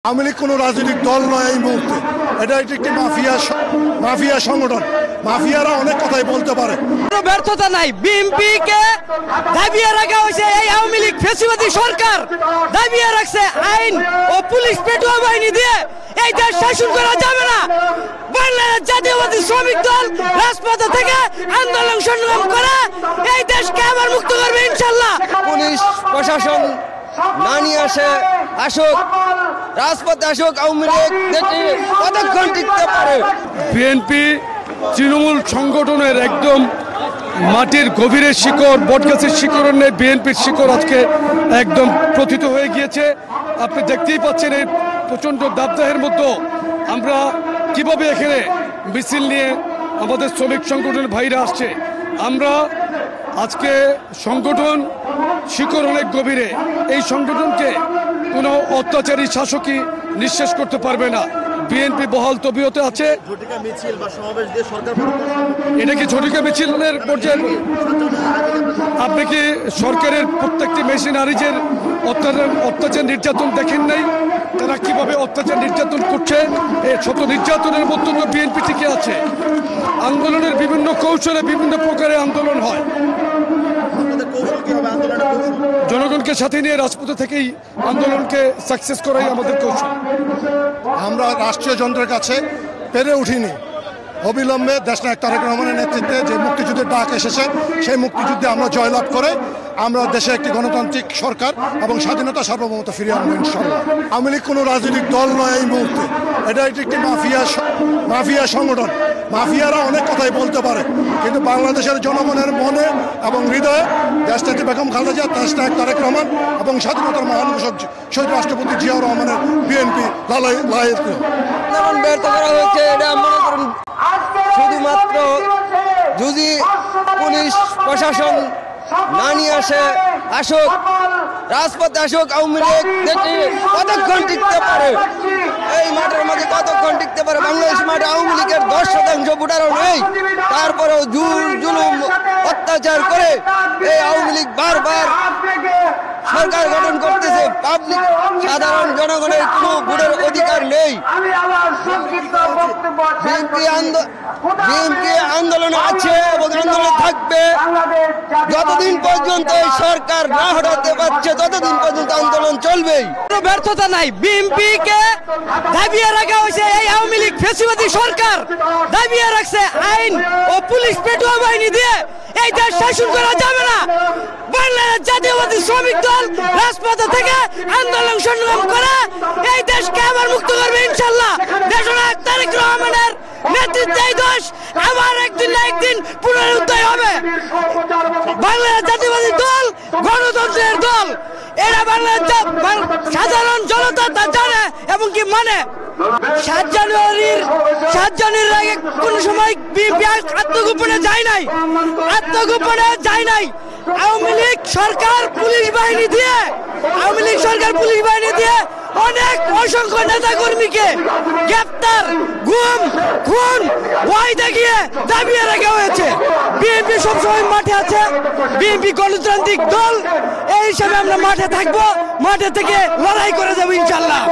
আওয়ামী লীগ কোনো রাজনৈতিক দল নয় এই মুহূর্তে। এটা একটি মাফিয়া সংগঠন। মাফিয়ারা অনেক কথাই বলতে পারে, কোনো ব্যর্থতা নাই। বিএনপিকে দাবিয়ে রাখা হয়েছে এই আওয়ামী লীগ ফ্যাসিবাদী সরকার দাবিয়ে রাখছে আইন ও পুলিশ পেটুয়া বাহিনী দিয়ে এই দেশ শাসন করা যাবে না। বাংলাদেশ জাতীয়বাদী শ্রমিক দল রাজপথ থেকে আন্দোলন সংগ্রাম করে এই দেশকে আবার মুক্ত করবে ইনশাল্লাহ। পুলিশ প্রশাসন না নিয়ে আসুক, রাজপথে আসুক, আওয়ামী লীগ দেখি কতক্ষণ টিকতে পারে। বিএনপি তৃণমূল সংগঠনের একদম মাটির গভীরের শিকড়, বটগাছের শিকড়ের নেই বিএনপির শিকড় আজকে একদম প্রথিত হয়ে গিয়েছে। আপনি দেখতেই পাচ্ছেন এই প্রচণ্ড দাবদাহের মধ্যে আমরা কিভাবে এখানে মিছিল নিয়ে আমাদের শ্রমিক সংগঠনের ভাইরা আসছে। আমরা আজকে সংগঠন শিকড় অনেক গভীরে, এই সংগঠনকে কোনো অত্যাচারী শাসকই নিঃশেষ করতে পারবে না। বিএনপি বহাল তবিয়তে আছে। এটা কি ঝটিকা মিছিলের পর্যায়ে? আপনি কি সরকারের প্রত্যেকটি মেশিনারিজের অত্যাচার নির্যাতন দেখেন নাই? তারা কিভাবে অত্যাচার নির্যাতন করছে? এই শত নির্যাতনের মধ্যে তো বিএনপি টিকে আছে। আন্দোলনের বিভিন্ন কৌশলে বিভিন্ন প্রকারের আন্দোলন হয়। জনগণকে সাথে নিয়ে রাজপথে থেকেই আন্দোলনকে সাকসেস করাই আমাদের কৌশল। আমরা রাষ্ট্রীয় যন্ত্রের কাছে পেরে উঠিনি। অবিলম্বে দেশনায়ক তারেক রহমানের নেতৃত্বে যে মুক্তিযুদ্ধের ডাক এসেছে, সেই মুক্তিযুদ্ধে আমরা জয়লাভ করে আমরা দেশে একটি গণতান্ত্রিক সরকার এবং স্বাধীনতা সার্বভৌমত্ব ফিরিয়ে আনবো ইনশাল্লাহ। আওয়ামী লীগ কোনো রাজনৈতিক দল নয় এই মুহূর্তে। এটা একটি মাফিয়া সংগঠন। মাফিয়ারা অনেক কথাই বলতে পারে, কিন্তু বাংলাদেশের জনগণের মনে এবং হৃদয়ে দেশনেত্রী বেগম খালেদা জিয়া, দেশনায়ক তারেক রহমান এবং স্বাধীনতার মহান ঘোষক শহীদ রাষ্ট্রপতি জিয়াউর রহমানের বিএনপি যেমন ব্যর্থ করা হয়েছে, এটা মনে করুন শুধুমাত্র যদি পুলিশ প্রশাসন না নিয়ে আসুক, রাজপথে আসুক, আওয়ামী লীগ দেখি কতক্ষণ টিকতে পারে। এই মাঠের মাঝে কতক্ষণ টিকতে পারে? বাংলাদেশ মাঠে আওয়ামী লীগের 10% ভোটারও নেই, তারপরেও জুলুম অত্যাচার করে এই আওয়ামী লীগ বারবার সরকার গঠন করতেছে। পাবলিক সাধারণ জনগণের কোনো ভোটের অধিকার নেই। বিএনপি আন্দোলনে আছে এবং আন্দোলনে থাকবে যতদিন পর্যন্ত এই সরকার না হটাতে পারছে, ততদিন পর্যন্ত আন্দোলন চলবেই। কোনো ব্যর্থতা নাই। বিএনপিকে দাবিয়ে রাখা হয়েছে এই আওয়ামী লীগ ফ্যাসিবাদী সরকার দাবিয়ে রাখছে আইন ও পুলিশ পেটুয়া বাহিনী দিয়ে এই দেশ শাসন করা যাবে না। বাংলাদেশ জাতীয়বাদী শ্রমিক দল রাজপথ থেকে আন্দোলন সংগ্রাম করে এই দেশকে আবার মুক্ত করবে ইনশাল্লাহ। দেশনায়ক তারেক রহমানের নেতৃত্বে এই দেশ আবার একদিন না একদিন পুনরুদ্ধার হবে। বাংলাদেশ জাতীয়বাদী দল গণতন্ত্রের দল। এরা বাংলাদেশ সাধারণ জনতা তা জানে এবং কি মানে। 7 জানুয়ারির আগে কোন সময় বিএনপি আত্মগোপনে যায় নাই। আওয়ামী লীগ সরকার পুলিশ বাহিনী দিয়ে অনেক অসংখ্য নেতা কর্মীকে গ্রেফতার, গুম, খুন, ভয় দেখিয়ে দাবিয়ে রাখা হয়েছে। বিএনপি সবসময় মাঠে আছে। বিএনপি গণতান্ত্রিক দল, এই হিসাবে আমরা মাঠে থাকবো, মাঠে থেকে লড়াই করে যাবো ইনশাল্লাহ।